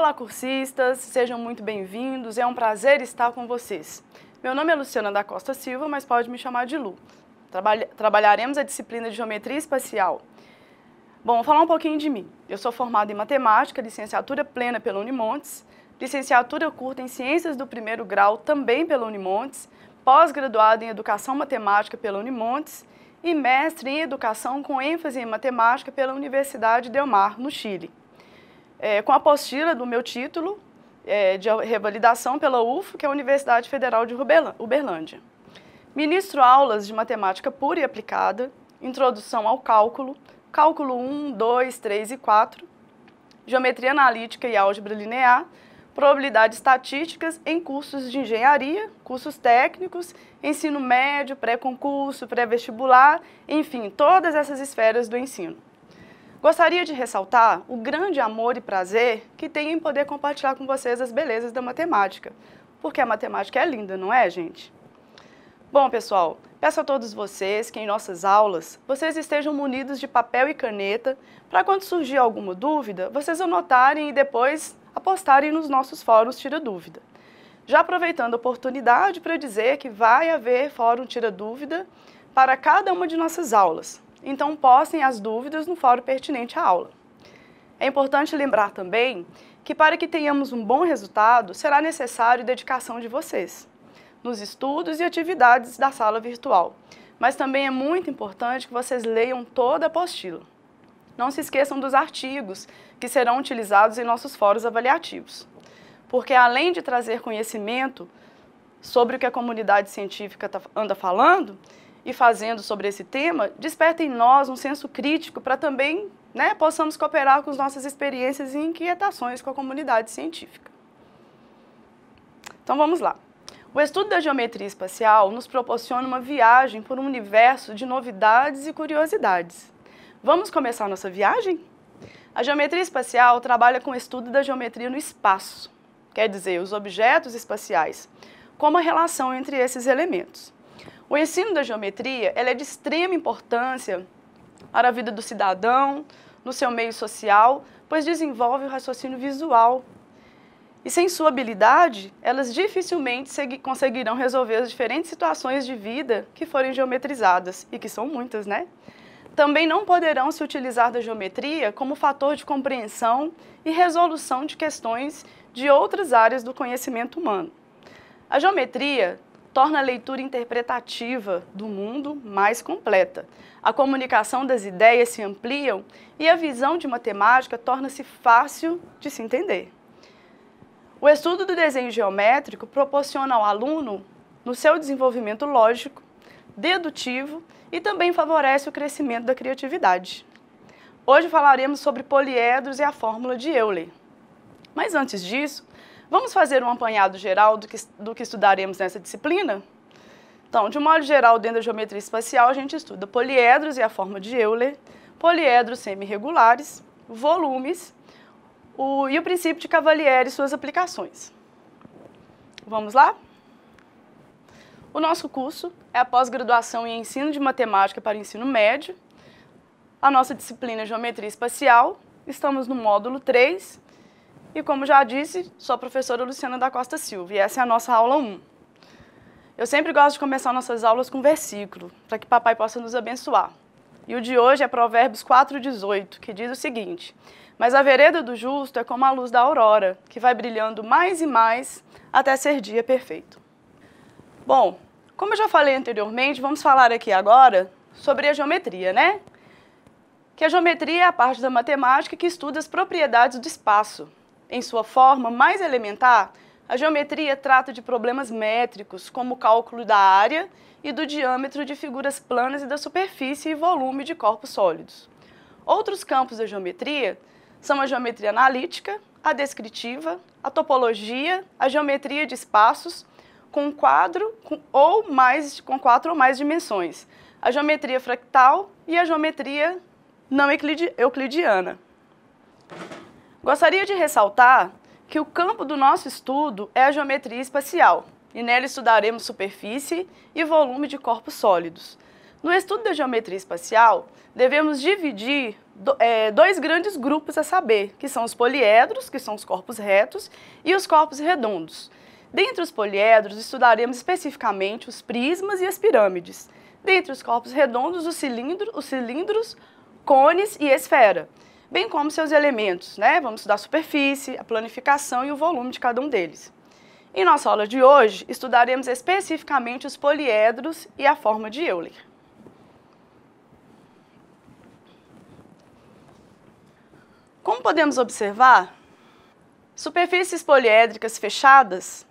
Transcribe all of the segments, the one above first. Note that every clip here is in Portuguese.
Olá, cursistas, sejam muito bem-vindos, é um prazer estar com vocês. Meu nome é Luciana da Costa Silva, mas pode me chamar de Lu. Trabalharemos a disciplina de Geometria Espacial. Bom, vou falar um pouquinho de mim. Eu sou formada em Matemática, licenciatura plena pela Unimontes, licenciatura curta em Ciências do Primeiro Grau também pela Unimontes, pós-graduada em Educação Matemática pela Unimontes e mestre em Educação com ênfase em Matemática pela Universidade Del Mar, no Chile. Com a apostila do meu título de revalidação pela UFO, que é a Universidade Federal de Uberlândia. Ministro aulas de matemática pura e aplicada, introdução ao cálculo, cálculo 1, 2, 3 e 4, geometria analítica e álgebra linear, probabilidades estatísticas em cursos de engenharia, cursos técnicos, ensino médio, pré-concurso, pré-vestibular, enfim, todas essas esferas do ensino. Gostaria de ressaltar o grande amor e prazer que tenho em poder compartilhar com vocês as belezas da matemática, porque a matemática é linda, não é, gente? Bom, pessoal, peço a todos vocês que em nossas aulas, vocês estejam munidos de papel e caneta para quando surgir alguma dúvida, vocês anotarem e depois apostarem nos nossos fóruns Tira Dúvida. Já aproveitando a oportunidade para dizer que vai haver fórum Tira Dúvida para cada uma de nossas aulas. Então, postem as dúvidas no fórum pertinente à aula. É importante lembrar também que para que tenhamos um bom resultado, será necessário dedicação de vocês, nos estudos e atividades da sala virtual. Mas também é muito importante que vocês leiam toda a apostila. Não se esqueçam dos artigos que serão utilizados em nossos fóruns avaliativos, porque além de trazer conhecimento sobre o que a comunidade científica anda falando, e fazendo sobre esse tema, desperta em nós um senso crítico para também possamos cooperar com as nossas experiências e inquietações com a comunidade científica. Então vamos lá. O estudo da geometria espacial nos proporciona uma viagem por um universo de novidades e curiosidades. Vamos começar nossa viagem? A geometria espacial trabalha com o estudo da geometria no espaço, quer dizer, os objetos espaciais, como a relação entre esses elementos. O ensino da geometria é de extrema importância para a vida do cidadão, no seu meio social, pois desenvolve o raciocínio visual. E sem sua habilidade, elas dificilmente conseguirão resolver as diferentes situações de vida que forem geometrizadas, e que são muitas, né? Também não poderão se utilizar da geometria como fator de compreensão e resolução de questões de outras áreas do conhecimento humano. A geometria torna a leitura interpretativa do mundo mais completa. A comunicação das ideias se ampliam e a visão de matemática torna-se fácil de se entender. O estudo do desenho geométrico proporciona ao aluno no seu desenvolvimento lógico, dedutivo e também favorece o crescimento da criatividade. Hoje falaremos sobre poliedros e a fórmula de Euler. Mas antes disso, vamos fazer um apanhado geral do que estudaremos nessa disciplina? Então, de um modo geral, dentro da geometria espacial, a gente estuda poliedros e a forma de Euler, poliedros semi-regulares, volumes e o princípio de Cavalieri e suas aplicações. Vamos lá? O nosso curso é a pós-graduação em Ensino de Matemática para o Ensino Médio. A nossa disciplina é Geometria Espacial. Estamos no módulo 3. E como já disse, sou a professora Luciana da Costa Silva e essa é a nossa aula 1. Eu sempre gosto de começar nossas aulas com versículo, para que papai possa nos abençoar. E o de hoje é Provérbios 4,18, que diz o seguinte: mas a vereda do justo é como a luz da aurora, que vai brilhando mais e mais até ser dia perfeito. Bom, como eu já falei anteriormente, vamos falar aqui agora sobre a geometria, né? Que a geometria é a parte da matemática que estuda as propriedades do espaço. Em sua forma mais elementar, a geometria trata de problemas métricos, como o cálculo da área e do diâmetro de figuras planas e da superfície e volume de corpos sólidos. Outros campos da geometria são a geometria analítica, a descritiva, a topologia, a geometria de espaços com quatro ou mais dimensões, a geometria fractal e a geometria não euclidiana. Gostaria de ressaltar que o campo do nosso estudo é a geometria espacial, e nela estudaremos superfície e volume de corpos sólidos. No estudo da geometria espacial, devemos dividir dois grandes grupos a saber, que são os poliedros, que são os corpos retos, e os corpos redondos. Dentre os poliedros, estudaremos especificamente os prismas e as pirâmides. Dentre os corpos redondos, os cilindros, cones e esfera, bem como seus elementos, né? Vamos estudar a superfície, a planificação e o volume de cada um deles. Em nossa aula de hoje, estudaremos especificamente os poliedros e a forma de Euler. Como podemos observar, superfícies poliédricas fechadas,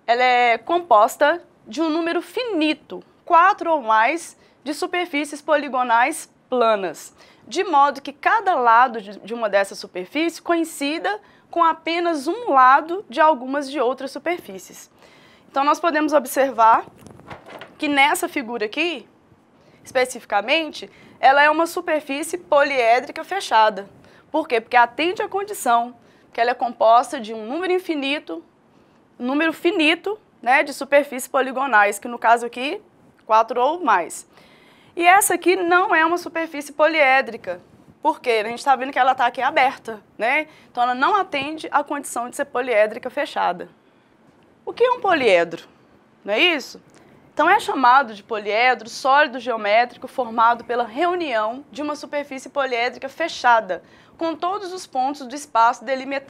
ela é composta de um número finito, 4 ou mais, de superfícies poligonais planas, de modo que cada lado de uma dessas superfícies coincida com apenas um lado de algumas de outras superfícies. Então, nós podemos observar que nessa figura aqui, especificamente, ela é uma superfície poliédrica fechada. Por quê? Porque atende à condição que ela é composta de um número finito, né, de superfícies poligonais, que no caso aqui, 4 ou mais. E essa aqui não é uma superfície poliédrica. Por quê? A gente está vendo que ela está aqui aberta, né? Então, ela não atende à condição de ser poliédrica fechada. O que é um poliedro? Não é isso? Então, é chamado de poliedro sólido geométrico formado pela reunião de uma superfície poliédrica fechada, com todos os pontos do espaço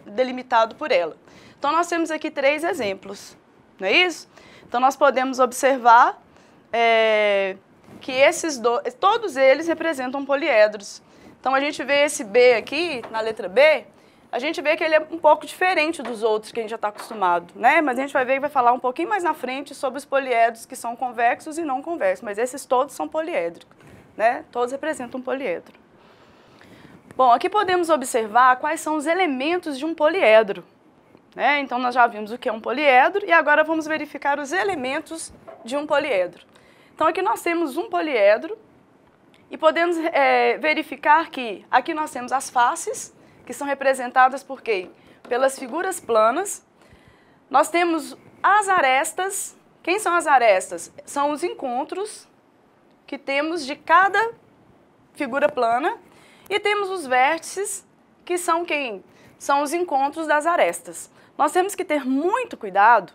delimitado por ela. Então, nós temos aqui 3 exemplos, não é isso? Então, nós podemos observar que todos eles representam poliedros. Então, a gente vê esse B aqui, na letra B, a gente vê que ele é um pouco diferente dos outros que a gente já está acostumado, né? Mas a gente vai ver e vai falar um pouquinho mais na frente sobre os poliedros que são convexos e não convexos, mas esses todos são poliédricos, né? Todos representam um poliedro. Bom, aqui podemos observar quais são os elementos de um poliedro, né? Então, nós já vimos o que é um poliedro e agora vamos verificar os elementos de um poliedro. Então, aqui nós temos um poliedro e podemos verificar que aqui nós temos as faces, que são representadas por quê? Pelas figuras planas. Nós temos as arestas. Quem são as arestas? São os encontros que temos de cada figura plana. E temos os vértices, que são quem? São os encontros das arestas. Nós temos que ter muito cuidado,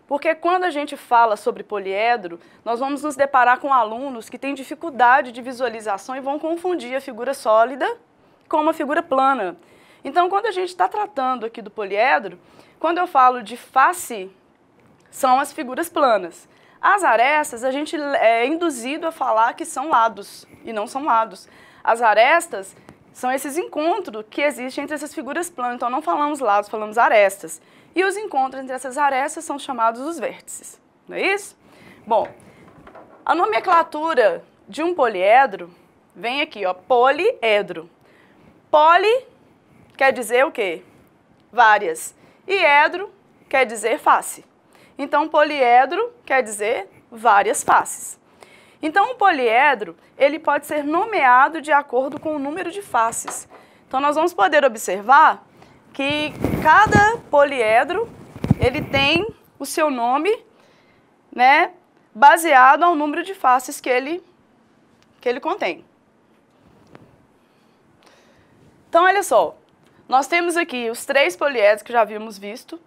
porque quando a gente fala sobre poliedro, nós vamos nos deparar com alunos que têm dificuldade de visualização e vão confundir a figura sólida com uma figura plana. Então, quando a gente está tratando aqui do poliedro, quando eu falo de face, são as figuras planas. As arestas, a gente é induzido a falar que são lados, e não são lados. As arestas são esses encontros que existem entre essas figuras planas. Então, não falamos lados, falamos arestas. E os encontros entre essas arestas são chamados os vértices. Não é isso? Bom, a nomenclatura de um poliedro vem aqui, ó, poliedro. Poli quer dizer o quê? Várias. E edro quer dizer face. Então, poliedro quer dizer várias faces. Então, um poliedro, ele pode ser nomeado de acordo com o número de faces. Então, nós vamos poder observar que cada poliedro, ele tem o seu nome, né, baseado ao número de faces que ele contém. Então, olha só, nós temos aqui os 3 poliedros que já havíamos visto.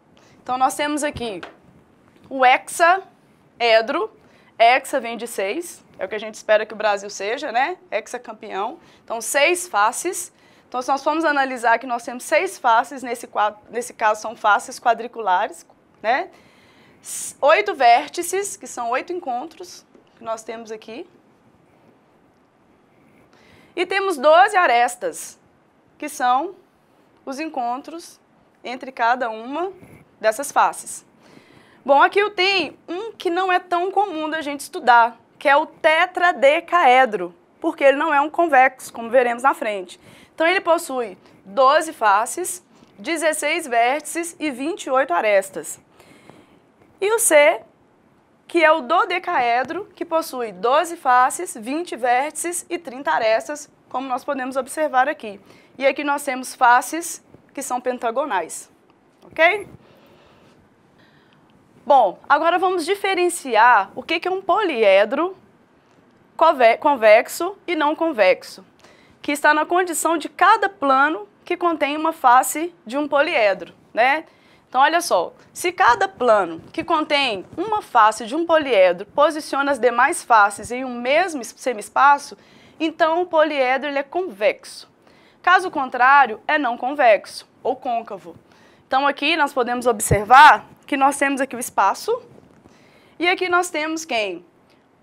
Então, nós temos aqui o hexaedro. Hexa vem de 6, é o que a gente espera que o Brasil seja, né? Hexacampeão. Então, 6 faces. Então, se nós formos analisar aqui, nós temos 6 faces, nesse caso são faces quadriculares, né? 8 vértices, que são 8 encontros que nós temos aqui. E temos 12 arestas, que são os encontros entre cada uma dessas faces. Bom, aqui eu tenho um que não é tão comum da gente estudar, que é o tetradecaedro, porque ele não é um convexo, como veremos na frente. Então, ele possui 12 faces, 16 vértices e 28 arestas. E o C, que é o dodecaedro, que possui 12 faces, 20 vértices e 30 arestas, como nós podemos observar aqui. E aqui nós temos faces que são pentagonais, ok? Bom, agora vamos diferenciar o que é um poliedro convexo e não convexo. que está na condição de cada plano que contém uma face de um poliedro, né? Então, olha só, se cada plano que contém uma face de um poliedro posiciona as demais faces em um mesmo semi-espaço, então o poliedro ele é convexo. Caso contrário, é não convexo ou côncavo. Então, aqui nós podemos observar que nós temos aqui o espaço e aqui nós temos quem?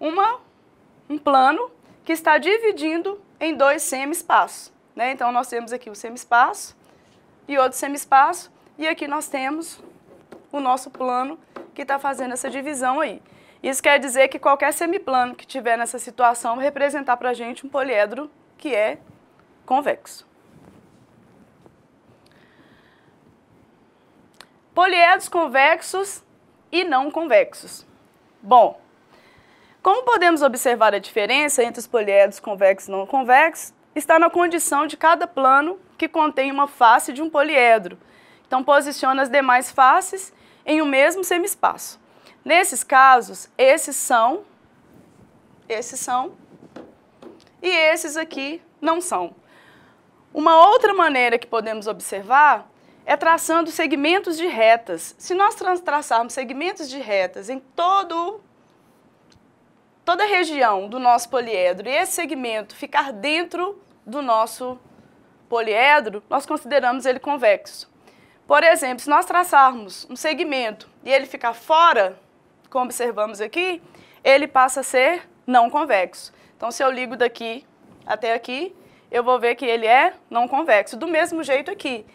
Um plano que está dividindo em dois semi-espaços, né? Então, nós temos aqui o semi-espaço e outro semi-espaço, e aqui nós temos o nosso plano que está fazendo essa divisão aí. Isso quer dizer que qualquer semiplano que tiver nessa situação vai representar para a gente um poliedro que é convexo. Poliedros convexos e não convexos. Bom, como podemos observar a diferença entre os poliedros convexos e não convexos, está na condição de cada plano que contém uma face de um poliedro. Então, posiciona as demais faces em um mesmo semi-espaço. Nesses casos, esses são, e esses aqui não são. Uma outra maneira que podemos observar é traçando segmentos de retas. Se nós traçarmos segmentos de retas em toda a região do nosso poliedro e esse segmento ficar dentro do nosso poliedro, nós consideramos ele convexo. Por exemplo, se nós traçarmos um segmento e ele ficar fora, como observamos aqui, ele passa a ser não convexo. Então, se eu ligo daqui até aqui, eu vou ver que ele é não convexo. Do mesmo jeito aqui,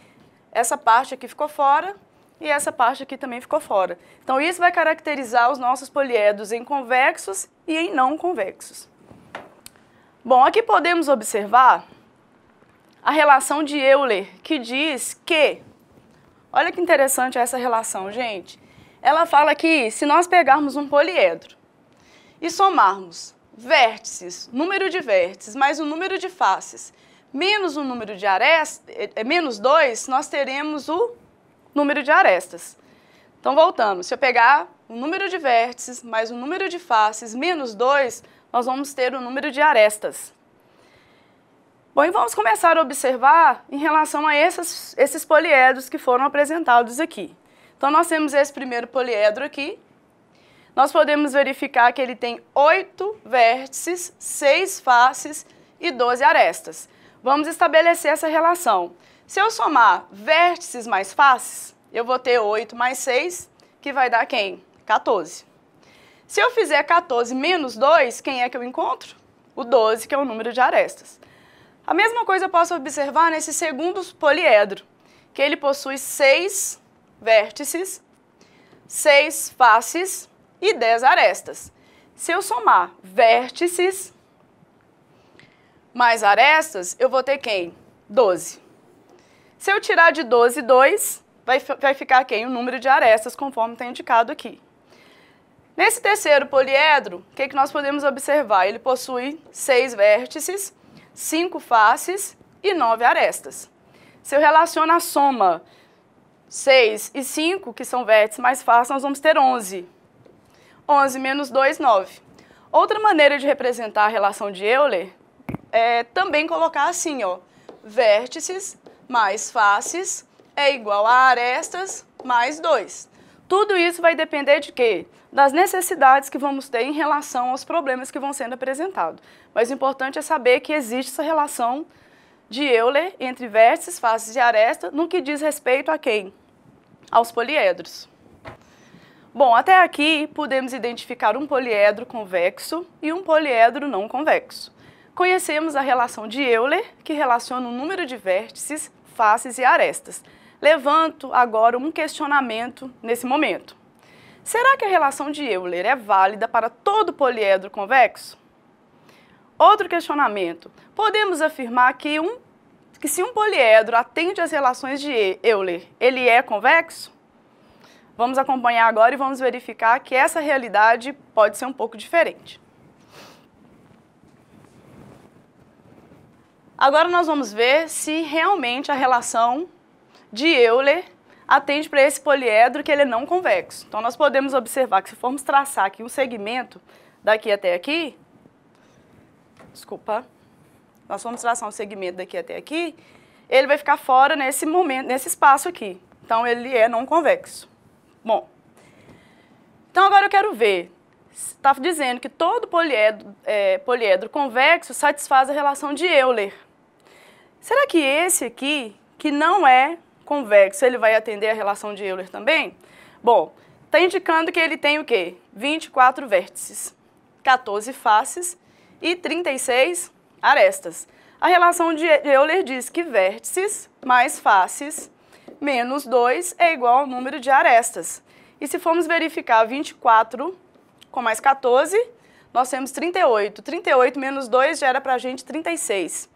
essa parte aqui ficou fora e essa parte aqui também ficou fora. Então, isso vai caracterizar os nossos poliedros em convexos e em não convexos. Bom, aqui podemos observar a relação de Euler, que diz que, olha que interessante essa relação, gente. Ela fala que se nós pegarmos um poliedro e somarmos vértices, número de vértices, mais o número de faces, menos o número de arestas, menos 2, nós teremos o número de arestas. Então, voltando, se eu pegar o número de vértices mais o número de faces menos 2, nós vamos ter o número de arestas. Bom, e vamos começar a observar em relação a esses poliedros que foram apresentados aqui. Então, nós temos esse primeiro poliedro aqui. Nós podemos verificar que ele tem 8 vértices, 6 faces e 12 arestas. Vamos estabelecer essa relação. Se eu somar vértices mais faces, eu vou ter 8 mais 6, que vai dar quem? 14. Se eu fizer 14 menos 2, quem é que eu encontro? O 12, que é o número de arestas. A mesma coisa eu posso observar nesse segundo poliedro, que ele possui 6 vértices, 6 faces e 10 arestas. Se eu somar vértices mais arestas, eu vou ter quem? 12. Se eu tirar de 12, 2, vai ficar quem? O número de arestas, conforme está indicado aqui. Nesse terceiro poliedro, o que nós podemos observar? Ele possui 6 vértices, 5 faces e 9 arestas. Se eu relaciono a soma 6 e 5, que são vértices mais faces, nós vamos ter 11. 11 menos 2, 9. Outra maneira de representar a relação de Euler é também colocar assim, ó, vértices mais faces é igual a arestas mais 2. Tudo isso vai depender de quê? Das necessidades que vamos ter em relação aos problemas que vão sendo apresentados. Mas o importante é saber que existe essa relação de Euler entre vértices, faces e arestas no que diz respeito a quem? Aos poliedros. Bom, até aqui podemos identificar um poliedro convexo e um poliedro não convexo. Conhecemos a relação de Euler, que relaciona o número de vértices, faces e arestas. Levanto agora um questionamento nesse momento. Será que a relação de Euler é válida para todo poliedro convexo? Outro questionamento. Podemos afirmar que se um poliedro atende às relações de Euler, ele é convexo? Vamos acompanhar agora e vamos verificar que essa realidade pode ser um pouco diferente. Agora nós vamos ver se realmente a relação de Euler atende para esse poliedro que ele é não convexo. Então, nós podemos observar que se formos traçar aqui um segmento daqui até aqui, nós vamos traçar um segmento daqui até aqui, ele vai ficar fora nesse momento, nesse espaço aqui. Então, ele é não convexo. Bom, então agora eu quero ver, está dizendo que todo poliedro convexo satisfaz a relação de Euler. Será que esse aqui, que não é convexo, ele vai atender a relação de Euler também? Bom, está indicando que ele tem o quê? 24 vértices, 14 faces e 36 arestas. A relação de Euler diz que vértices mais faces menos 2 é igual ao número de arestas. E se formos verificar 24 com mais 14, nós temos 38. 38 menos 2 gera para a gente 36.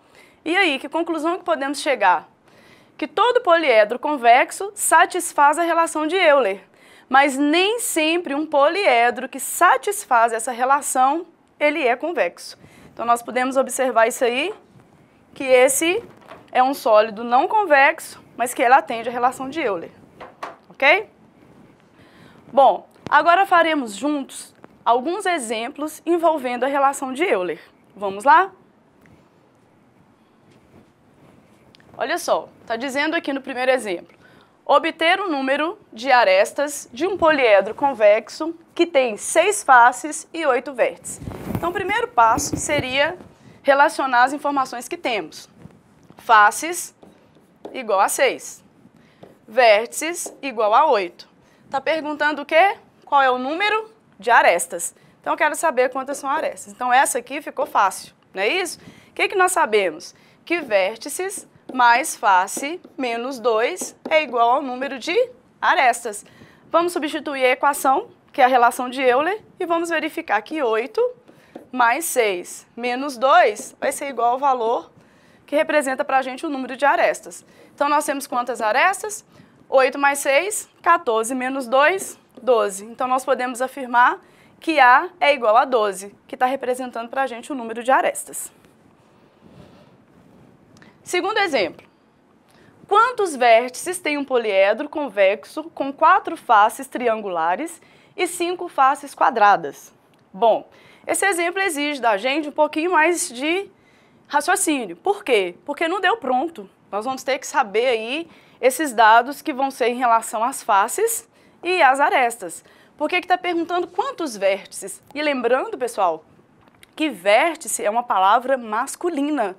E aí, que conclusão que podemos chegar? Que todo poliedro convexo satisfaz a relação de Euler, mas nem sempre um poliedro que satisfaz essa relação, ele é convexo. Então, nós podemos observar isso aí, que esse é um sólido não convexo, mas que ele atende a relação de Euler, ok? Bom, agora faremos juntos alguns exemplos envolvendo a relação de Euler. Vamos lá? Olha só, está dizendo aqui no primeiro exemplo, obter o número de arestas de um poliedro convexo que tem 6 faces e 8 vértices. Então, o primeiro passo seria relacionar as informações que temos. Faces igual a 6, vértices igual a 8. Está perguntando o quê? Qual é o número de arestas? Então, eu quero saber quantas são arestas. Então, essa aqui ficou fácil, não é isso? O que nós sabemos? Que vértices mais face menos 2 é igual ao número de arestas. Vamos substituir a equação, que é a relação de Euler, e vamos verificar que 8 mais 6 menos 2 vai ser igual ao valor que representa para a gente o número de arestas. Então, nós temos quantas arestas? 8 mais 6, 14 menos 2, 12. Então, nós podemos afirmar que A é igual a 12, que está representando para a gente o número de arestas. Segundo exemplo. Quantos vértices tem um poliedro convexo com 4 faces triangulares e 5 faces quadradas? Bom, esse exemplo exige da gente um pouquinho mais de raciocínio. Por quê? Porque não deu pronto. Nós vamos ter que saber aí esses dados que vão ser em relação às faces e às arestas. Por que está perguntando quantos vértices? E lembrando, pessoal, que vértice é uma palavra masculina.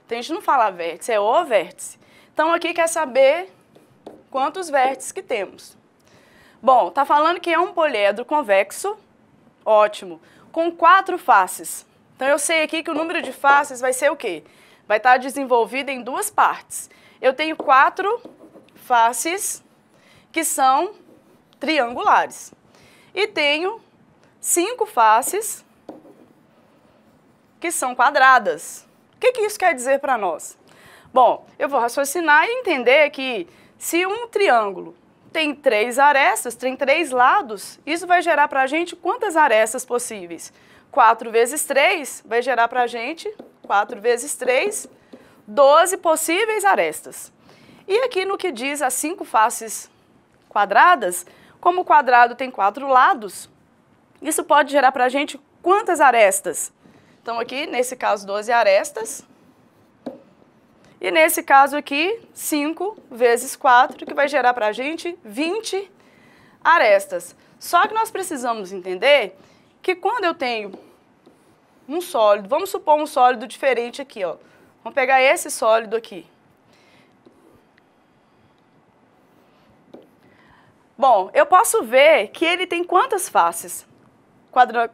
Então, a gente não fala vértice, é o vértice. Então, aqui quer saber quantos vértices que temos. Bom, está falando que é um poliedro convexo, ótimo, com 4 faces. Então, eu sei aqui que o número de faces vai ser o quê? Vai estar desenvolvido em 2 partes. Eu tenho 4 faces que são triangulares. E tenho 5 faces que são quadradas. O que isso quer dizer para nós? Bom, eu vou raciocinar e entender que se um triângulo tem 3 arestas, tem 3 lados, isso vai gerar para a gente quantas arestas possíveis? 4 vezes 3 vai gerar para a gente, 4 vezes 3, 12 possíveis arestas. E aqui no que diz as 5 faces quadradas, como o quadrado tem 4 lados, isso pode gerar para a gente quantas arestas? Então aqui, nesse caso, 12 arestas. E nesse caso aqui, 5 vezes 4, que vai gerar para a gente 20 arestas. Só que nós precisamos entender que quando eu tenho um sólido, vamos supor um sólido diferente aqui, ó. Vamos pegar esse sólido aqui. Bom, eu posso ver que ele tem quantas faces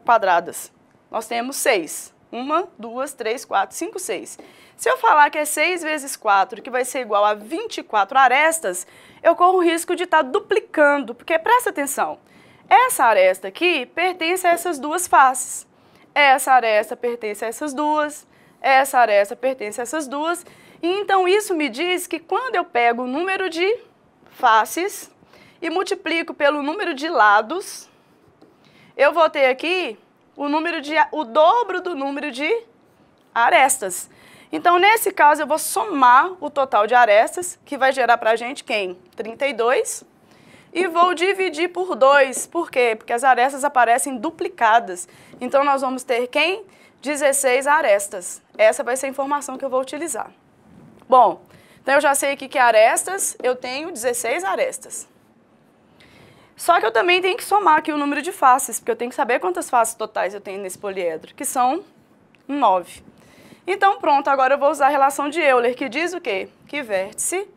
quadradas? Nós temos 6. 1, 2, 3, 4, 5, 6. Se eu falar que é 6 vezes 4, que vai ser igual a 24 arestas, eu corro o risco de estar duplicando, porque presta atenção, essa aresta aqui pertence a essas 2 faces, essa aresta pertence a essas 2, essa aresta pertence a essas 2, e então isso me diz que quando eu pego o número de faces e multiplico pelo número de lados, eu vou ter aqui o dobro do número de arestas. Então, nesse caso, eu vou somar o total de arestas, que vai gerar para a gente quem? 32. E vou dividir por 2. Por quê? Porque as arestas aparecem duplicadas. Então, nós vamos ter quem? 16 arestas. essa vai ser a informação que eu vou utilizar. Bom, então eu já sei aqui que arestas, eu tenho 16 arestas. Só que eu também tenho que somar aqui o número de faces, porque eu tenho que saber quantas faces totais eu tenho nesse poliedro, que são 9. Então pronto, agora eu vou usar a relação de Euler, que diz o quê? Que vértice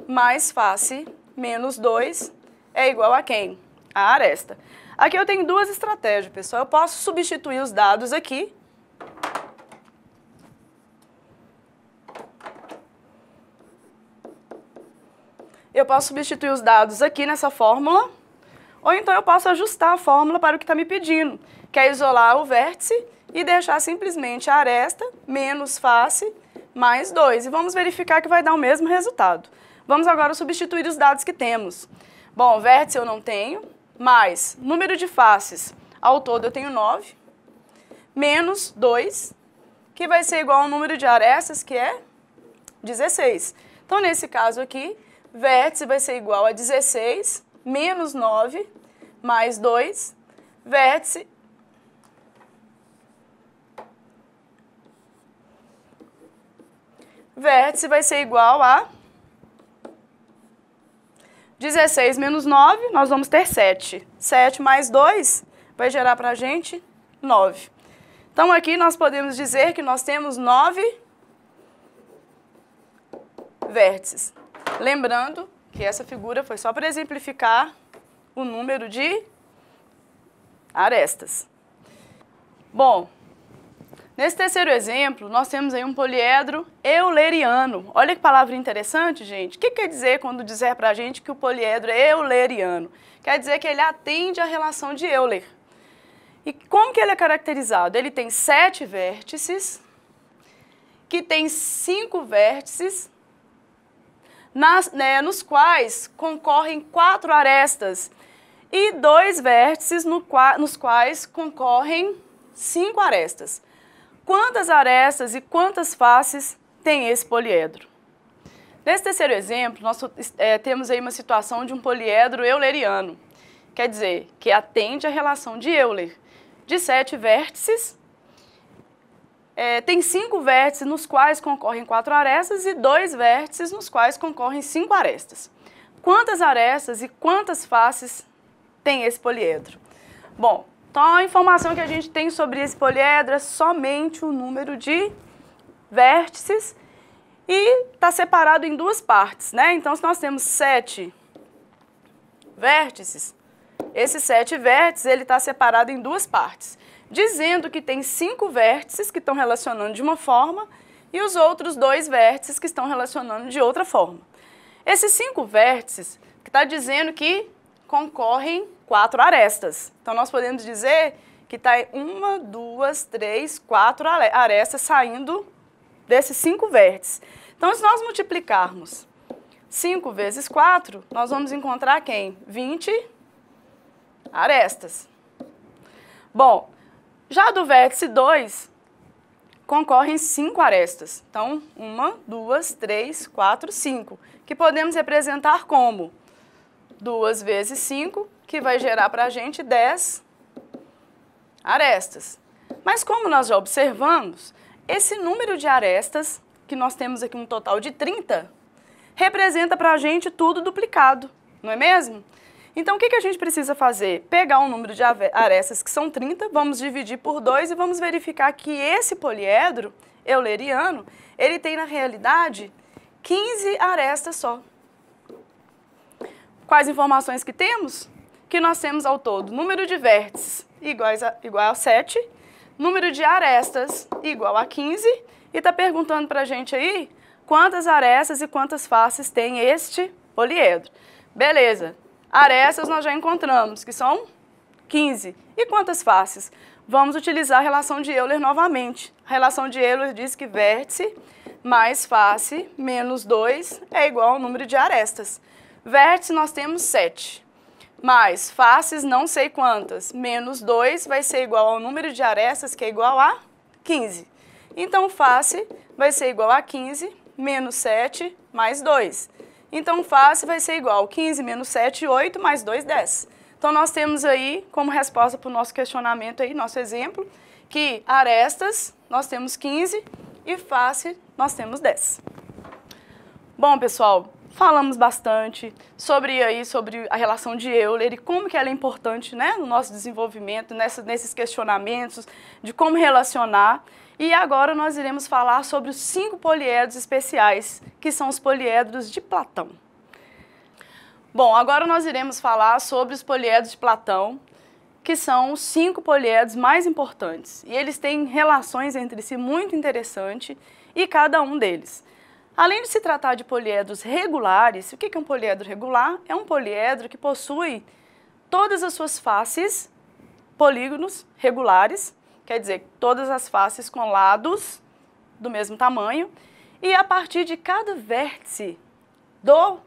mais face menos 2 é igual a quem? A aresta. Aqui eu tenho duas estratégias, pessoal. Eu posso substituir os dados aqui. Eu posso substituir os dados aqui nessa fórmula, ou então eu posso ajustar a fórmula para o que está me pedindo, que é isolar o vértice e deixar simplesmente a aresta menos face mais 2. E vamos verificar que vai dar o mesmo resultado. Vamos agora substituir os dados que temos. Bom, vértice eu não tenho, mais número de faces, ao todo eu tenho 9, menos 2, que vai ser igual ao número de arestas, que é 16. Então, nesse caso aqui, vértice vai ser igual a 16 menos 9 mais 2, vértice vai ser igual a 16 menos 9, nós vamos ter 7. 7 mais 2 vai gerar para a gente 9. Então, aqui nós podemos dizer que nós temos 9 vértices. Lembrando que essa figura foi só para exemplificar o número de arestas. Bom, nesse terceiro exemplo, nós temos aí um poliedro euleriano. Olha que palavra interessante, gente. O que quer dizer quando dizer para a gente que o poliedro é euleriano? Quer dizer que ele atende à relação de Euler. E como que ele é caracterizado? Ele tem 7 vértices, que tem 5 vértices, nos quais concorrem 4 arestas, e 2 vértices nos quais concorrem 5 arestas. Quantas arestas e quantas faces tem esse poliedro? Nesse terceiro exemplo, nós temos aí uma situação de um poliedro euleriano. Quer dizer, que atende à relação de Euler. De 7 vértices, tem 5 vértices nos quais concorrem 4 arestas e 2 vértices nos quais concorrem 5 arestas. Quantas arestas e quantas faces tem esse poliedro? Bom, então a informação que a gente tem sobre esse poliedro é somente o número de vértices e está separado em duas partes, né? Então, se nós temos 7 vértices, esses 7 vértices ele está separado em duas partes, dizendo que tem 5 vértices que estão relacionando de uma forma e os outros 2 vértices que estão relacionando de outra forma. Esses 5 vértices que está dizendo que concorrem 4 arestas. Então, nós podemos dizer que está 1, 2, 3, 4 arestas saindo desses 5 vértices. Então, se nós multiplicarmos 5 vezes 4, nós vamos encontrar quem? 20 arestas. Bom, já do vértice 2, concorrem 5 arestas. Então, 1, 2, 3, 4, 5, que podemos representar como 2 vezes 5, que vai gerar para a gente 10 arestas. Mas como nós já observamos, esse número de arestas, que nós temos aqui um total de 30, representa para a gente tudo duplicado, não é mesmo? Então, o que a gente precisa fazer? Pegar um número de arestas que são 30, vamos dividir por 2 e vamos verificar que esse poliedro euleriano, ele tem na realidade 15 arestas só. Quais informações que temos? Que nós temos ao todo número de vértices igual a 7, número de arestas igual a 15, e está perguntando para a gente aí quantas arestas e quantas faces tem este poliedro. Beleza, arestas nós já encontramos, que são 15. E quantas faces? Vamos utilizar a relação de Euler novamente. A relação de Euler diz que vértice mais face menos 2 é igual ao número de arestas. Vértice nós temos 7, mais faces não sei quantas, menos 2 vai ser igual ao número de arestas, que é igual a 15. Então, face vai ser igual a 15 menos 7 mais 2. Então, face vai ser igual a 15 menos 7, 8, mais 2, 10. Então, nós temos aí, como resposta para o nosso questionamento aí, nosso exemplo, que arestas, nós temos 15, e face nós temos 10. Bom, pessoal, falamos bastante sobre a relação de Euler e como que ela é importante, né, no nosso desenvolvimento, nesses questionamentos de como relacionar. E agora nós iremos falar sobre os 5 poliedros especiais, que são os poliedros de Platão. Bom, agora nós iremos falar sobre os poliedros de Platão, que são os 5 poliedros mais importantes. E eles têm relações entre si muito interessantes, e cada um deles. Além de se tratar de poliedros regulares, o que é um poliedro regular? É um poliedro que possui todas as suas faces, polígonos regulares, quer dizer, todas as faces com lados do mesmo tamanho, e a partir de cada vértice do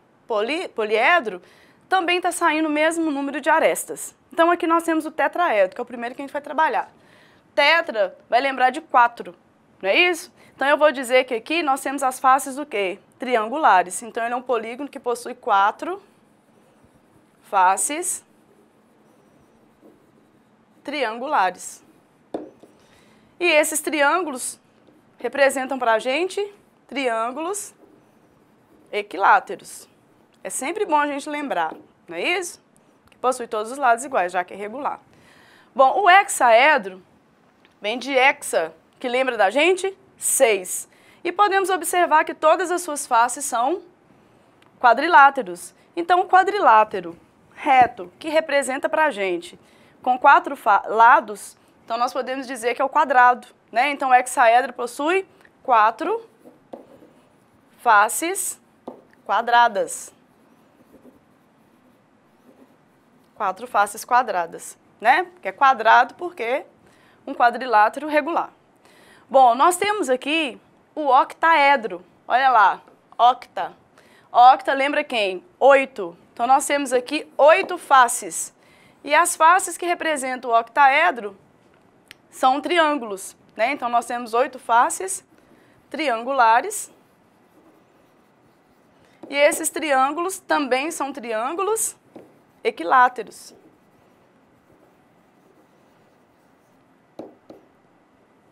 poliedro, também está saindo o mesmo número de arestas. Então aqui nós temos o tetraedro, que é o primeiro que a gente vai trabalhar. Tetra vai lembrar de 4, não é isso? Então eu vou dizer que aqui nós temos as faces do quê? Triangulares. Então ele é um polígono que possui 4 faces triangulares. E esses triângulos representam para a gente triângulos equiláteros. É sempre bom a gente lembrar, não é isso? Que possui todos os lados iguais, já que é regular. Bom, o hexaedro vem de hexa, que lembra da gente? 6. E podemos observar que todas as suas faces são quadriláteros. Então, o quadrilátero reto, que representa para a gente com 4 lados, então nós podemos dizer que é o quadrado, né? Então, o hexaedro possui 4 faces quadradas. 4 faces quadradas, né? Que é quadrado porque um quadrilátero regular. Bom, nós temos aqui o octaedro. Olha lá, octa. Octa lembra quem? 8. Então nós temos aqui 8 faces. E as faces que representam o octaedro são triângulos, né? Então nós temos 8 faces triangulares. E esses triângulos também são triângulos equiláteros.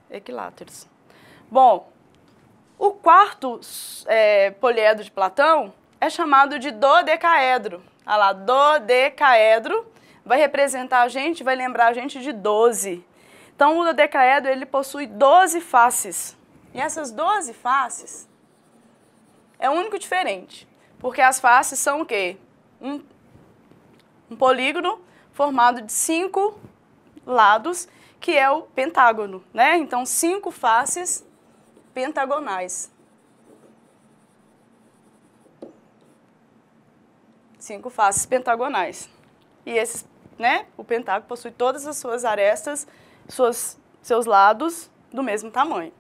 Equiláteros. Bom, o quarto poliedro de Platão é chamado de dodecaedro. Olha lá, dodecaedro vai representar a gente, vai lembrar a gente de 12. Então, o dodecaedro, ele possui 12 faces. E essas 12 faces é o único diferente, porque as faces são o quê? Um polígono formado de 5 lados, que é o pentágono, né? Então, 5 faces pentagonais. 5 faces pentagonais. E esses, né? O pentágono possui todas as suas arestas, seus lados do mesmo tamanho.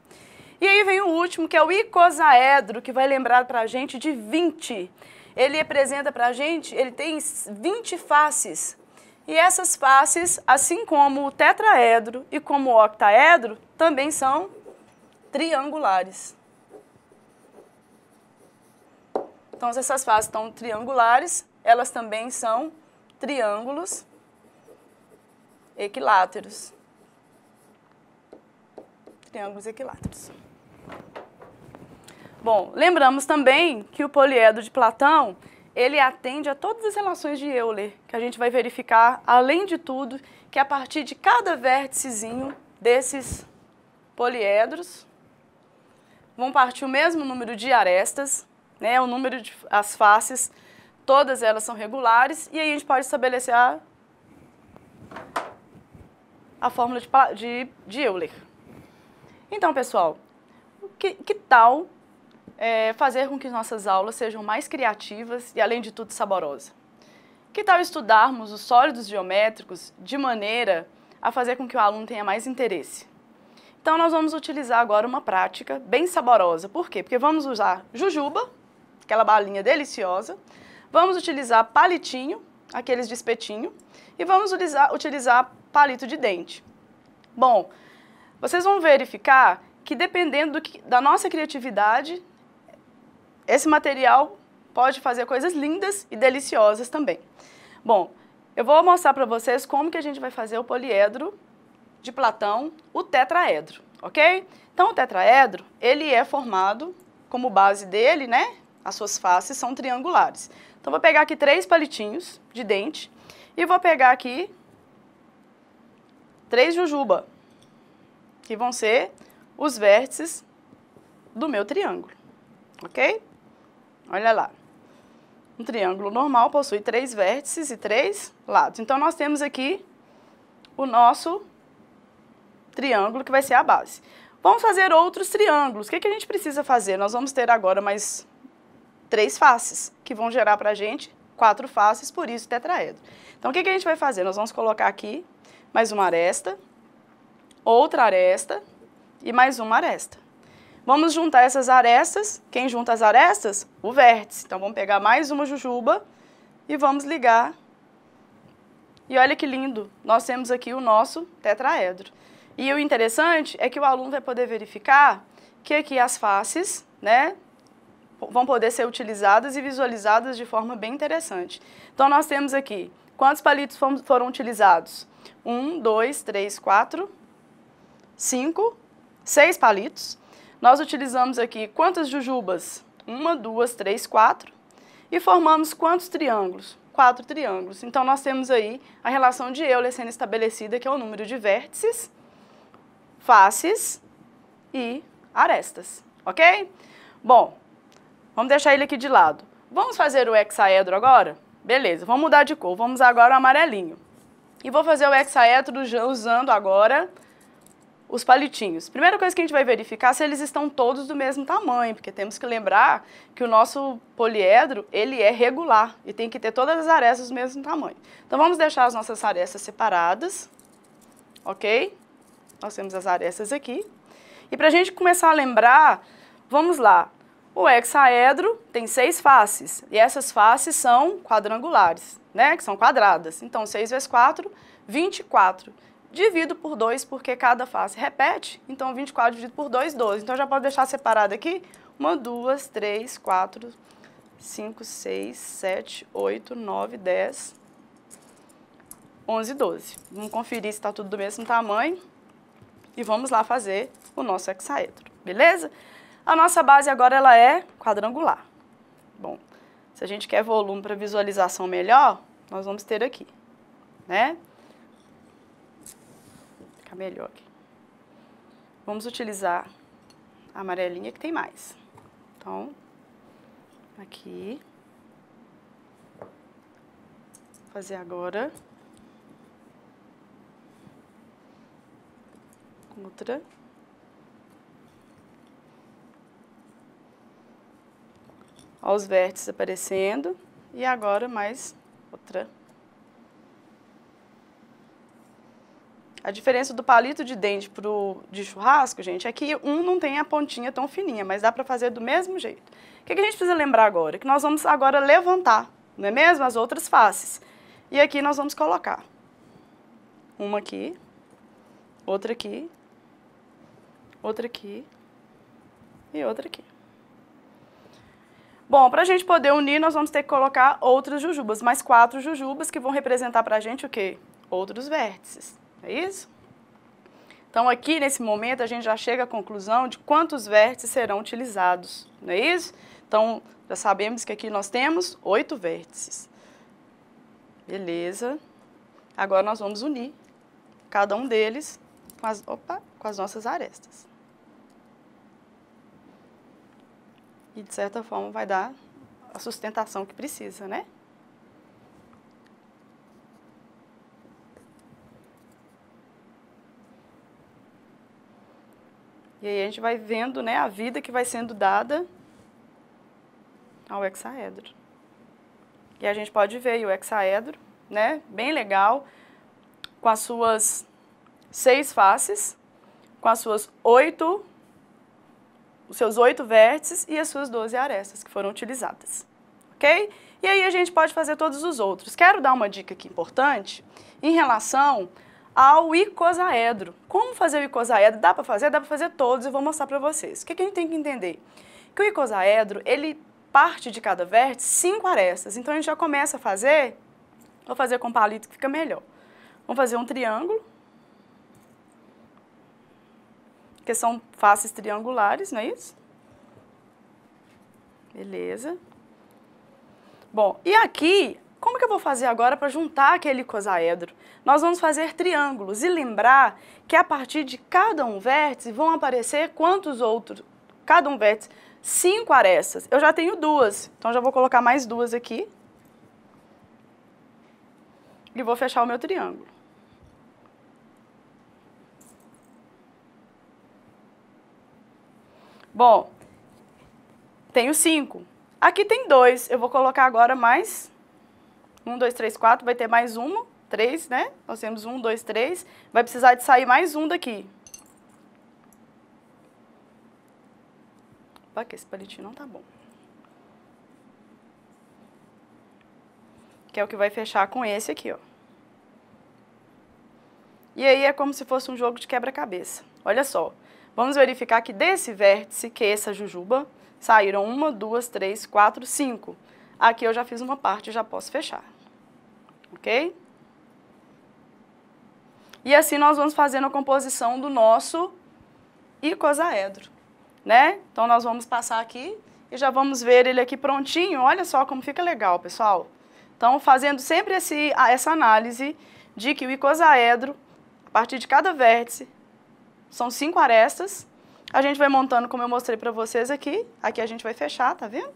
E aí vem o último, que é o icosaedro, que vai lembrar para a gente de 20. Ele representa para a gente, ele tem 20 faces. E essas faces, assim como o tetraedro e como o octaedro, também são triangulares. Então, se essas faces estão triangulares, elas também são triângulos equiláteros. Triângulos equiláteros. Bom, lembramos também que o poliedro de Platão, ele atende a todas as relações de Euler, que a gente vai verificar, além de tudo, que a partir de cada vérticezinho desses poliedros, vão partir o mesmo número de arestas, né, o número de as faces, todas elas são regulares, e aí a gente pode estabelecer a fórmula de Euler. Então, pessoal, que tal fazer com que nossas aulas sejam mais criativas e, além de tudo, saborosas? Que tal estudarmos os sólidos geométricos de maneira a fazer com que o aluno tenha mais interesse? Então, nós vamos utilizar agora uma prática bem saborosa. Por quê? Porque vamos usar jujuba, aquela balinha deliciosa, vamos utilizar palitinho, aqueles de espetinho, e vamos utilizar palito de dente. Bom, vocês vão verificar que, dependendo da nossa criatividade, esse material pode fazer coisas lindas e deliciosas também. Bom, eu vou mostrar para vocês como que a gente vai fazer o poliedro de Platão, o tetraedro, ok? Então, o tetraedro, ele é formado, como base dele, né? As suas faces são triangulares. Então, vou pegar aqui 3 palitinhos de dente e vou pegar aqui 3 jujuba, que vão ser os vértices do meu triângulo, ok? Olha lá. Um triângulo normal possui 3 vértices e 3 lados. Então, nós temos aqui o nosso triângulo, que vai ser a base. Vamos fazer outros triângulos. O que a gente precisa fazer? Nós vamos ter agora mais 3 faces, que vão gerar para a gente 4 faces, por isso tetraedro. Então, o que a gente vai fazer? Nós vamos colocar aqui mais uma aresta, outra aresta e mais uma aresta. Vamos juntar essas arestas. Quem junta as arestas? O vértice. Então, vamos pegar mais uma jujuba e vamos ligar. E olha que lindo, nós temos aqui o nosso tetraedro. E o interessante é que o aluno vai poder verificar que aqui as faces, né, vão poder ser utilizadas e visualizadas de forma bem interessante. Então, nós temos aqui, quantos palitos foram utilizados? 1, 2, 3, 4, 5, 6 palitos. Nós utilizamos aqui quantas jujubas? 1, 2, 3, 4. E formamos quantos triângulos? 4 triângulos. Então, nós temos aí a relação de Euler sendo estabelecida, que é o número de vértices, faces e arestas, ok? Bom, vamos deixar ele aqui de lado. Vamos fazer o hexaedro agora? Beleza, vamos mudar de cor. Vamos agora o amarelinho. E vou fazer o hexaedro usando agora os palitinhos. Primeira coisa que a gente vai verificar se eles estão todos do mesmo tamanho, porque temos que lembrar que o nosso poliedro, ele é regular e tem que ter todas as arestas do mesmo tamanho. Então, vamos deixar as nossas arestas separadas, ok? Nós temos as arestas aqui. E para a gente começar a lembrar, vamos lá. O hexaedro tem 6 faces, e essas faces são quadrangulares, né? Que são quadradas. Então, 6 vezes 4, 24. Divido por 2, porque cada face repete. Então, 24 dividido por 2, 12. Então, já pode deixar separado aqui. 1, 2, 3, 4, 5, 6, 7, 8, 9, 10, 11, 12. Vamos conferir se está tudo do mesmo tamanho. E vamos lá fazer o nosso hexaedro, beleza? A nossa base agora ela é quadrangular. Bom, se a gente quer volume para visualização melhor, nós vamos ter aqui, né? Fica melhor aqui. Vamos utilizar a amarelinha que tem mais. Então, aqui. Vou fazer agora. Outra. Ó, os vértices aparecendo. E agora mais outra. A diferença do palito de dente de churrasco, gente, é que um não tem a pontinha tão fininha, mas dá para fazer do mesmo jeito. O que a gente precisa lembrar agora? Que nós vamos agora levantar, não é mesmo? As outras faces. E aqui nós vamos colocar uma aqui, outra aqui, outra aqui e outra aqui. Bom, para a gente poder unir, nós vamos ter que colocar outras jujubas, mais 4 jujubas que vão representar para a gente o quê? Outros vértices, é isso? Então, aqui, nesse momento, a gente já chega à conclusão de quantos vértices serão utilizados, não é isso? Então, já sabemos que aqui nós temos 8 vértices. Beleza. Agora, nós vamos unir cada um deles com as nossas arestas. E, de certa forma, vai dar a sustentação que precisa, né? E aí a gente vai vendo, né, a vida que vai sendo dada ao hexaedro. E a gente pode ver aí o hexaedro, né, bem legal, com as suas 6 faces, com as suas os seus 8 vértices e as suas 12 arestas que foram utilizadas, ok? E aí a gente pode fazer todos os outros. Quero dar uma dica aqui importante em relação ao icosaedro. Como fazer o icosaedro? Dá para fazer? Dá para fazer todos, eu vou mostrar para vocês. O que a gente tem que entender? Que o icosaedro, ele parte de cada vértice 5 arestas. Então, a gente já começa a fazer, vou fazer com palito que fica melhor. Vamos fazer um triângulo. que são faces triangulares, não é isso? Beleza. Bom, e aqui, como que eu vou fazer agora para juntar aquele icosaedro? Nós vamos fazer triângulos e lembrar que a partir de cada um vértice vão aparecer quantos outros? Cada um vértice, 5 arestas. Eu já tenho 2, então já vou colocar mais 2 aqui. E vou fechar o meu triângulo. Bom, tenho 5. Aqui tem 2, eu vou colocar agora mais 1, 2, 3, 4, vai ter mais 3, né? Nós temos 1, 2, 3, vai precisar de sair mais 1 daqui. Opa, que esse palitinho não tá bom. Que é o que vai fechar com esse aqui, ó. E aí é como se fosse um jogo de quebra-cabeça. Olha só, vamos verificar que desse vértice, que é essa jujuba, saíram 1, 2, 3, 4, 5. Aqui eu já fiz uma parte e já posso fechar. Ok? E assim nós vamos fazendo a composição do nosso icosaedro, né? Então nós vamos passar aqui e já vamos ver ele aqui prontinho. Olha só como fica legal, pessoal. Então, fazendo sempre essa análise de que o icosaedro, a partir de cada vértice, são 5 arestas. A gente vai montando como eu mostrei para vocês aqui. Aqui a gente vai fechar, tá vendo?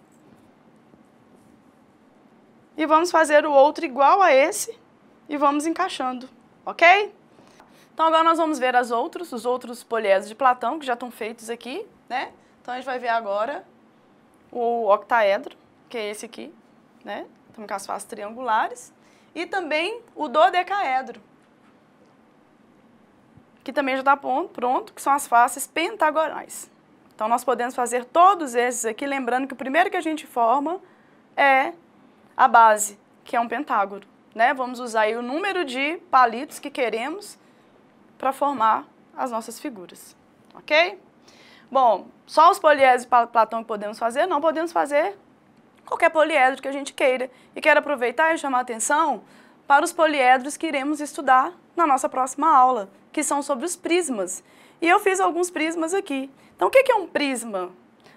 E vamos fazer o outro igual a esse e vamos encaixando, ok? Então agora nós vamos ver os outros poliedros de Platão, que já estão feitos aqui, né? Então a gente vai ver agora o octaedro, que é esse aqui, né? Estamos com as faces triangulares. E também o dodecaedro, que também já está pronto, que são as faces pentagonais. Então nós podemos fazer todos esses aqui, lembrando que o primeiro que a gente forma é a base, que é um pentágono, né? Vamos usar aí o número de palitos que queremos para formar as nossas figuras, ok? Bom, só os poliedros de Platão que podemos fazer, não podemos fazer qualquer poliedro que a gente queira. E quero aproveitar e chamar a atenção para os poliedros que iremos estudar na nossa próxima aula, que são sobre os prismas. E eu fiz alguns prismas aqui. Então, o que é um prisma?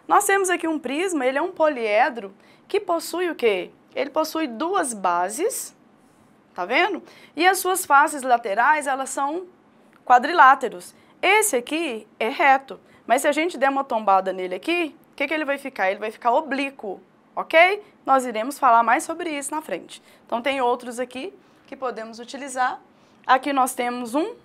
Nós temos aqui um prisma, ele é um poliedro que possui o quê? Ele possui 2 bases, tá vendo? E as suas faces laterais, elas são quadriláteros. Esse aqui é reto, mas se a gente der uma tombada nele aqui, o que ele vai ficar? Ele vai ficar oblíquo, ok? Nós iremos falar mais sobre isso na frente. Então, tem outros aqui que podemos utilizar. Aqui nós temos um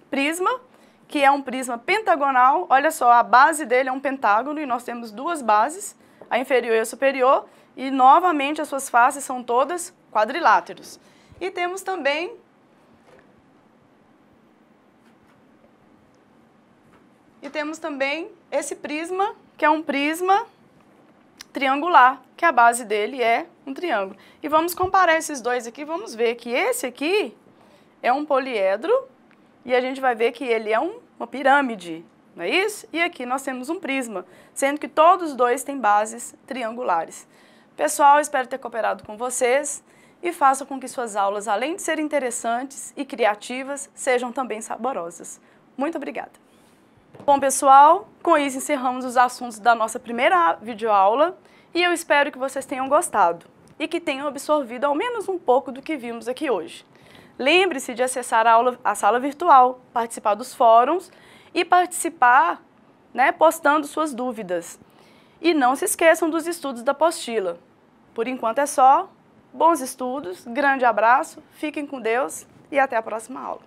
prisma, que é um prisma pentagonal. Olha só, a base dele é um pentágono e nós temos 2 bases, a inferior e a superior, e novamente as suas faces são todas quadriláteros. E temos também esse prisma, que é um prisma triangular, que a base dele é um triângulo. E vamos comparar esses dois aqui, vamos ver que esse aqui é um poliedro e a gente vai ver que ele é uma pirâmide, não é isso? E aqui nós temos um prisma, sendo que todos os dois têm bases triangulares. Pessoal, espero ter cooperado com vocês e faça com que suas aulas, além de serem interessantes e criativas, sejam também saborosas. Muito obrigada! Bom, pessoal, com isso encerramos os assuntos da nossa primeira videoaula e eu espero que vocês tenham gostado e que tenham absorvido ao menos um pouco do que vimos aqui hoje. Lembre-se de acessar a sala virtual, participar dos fóruns e participar, né, postando suas dúvidas. E não se esqueçam dos estudos da apostila. Por enquanto é só. Bons estudos, grande abraço, fiquem com Deus e até a próxima aula.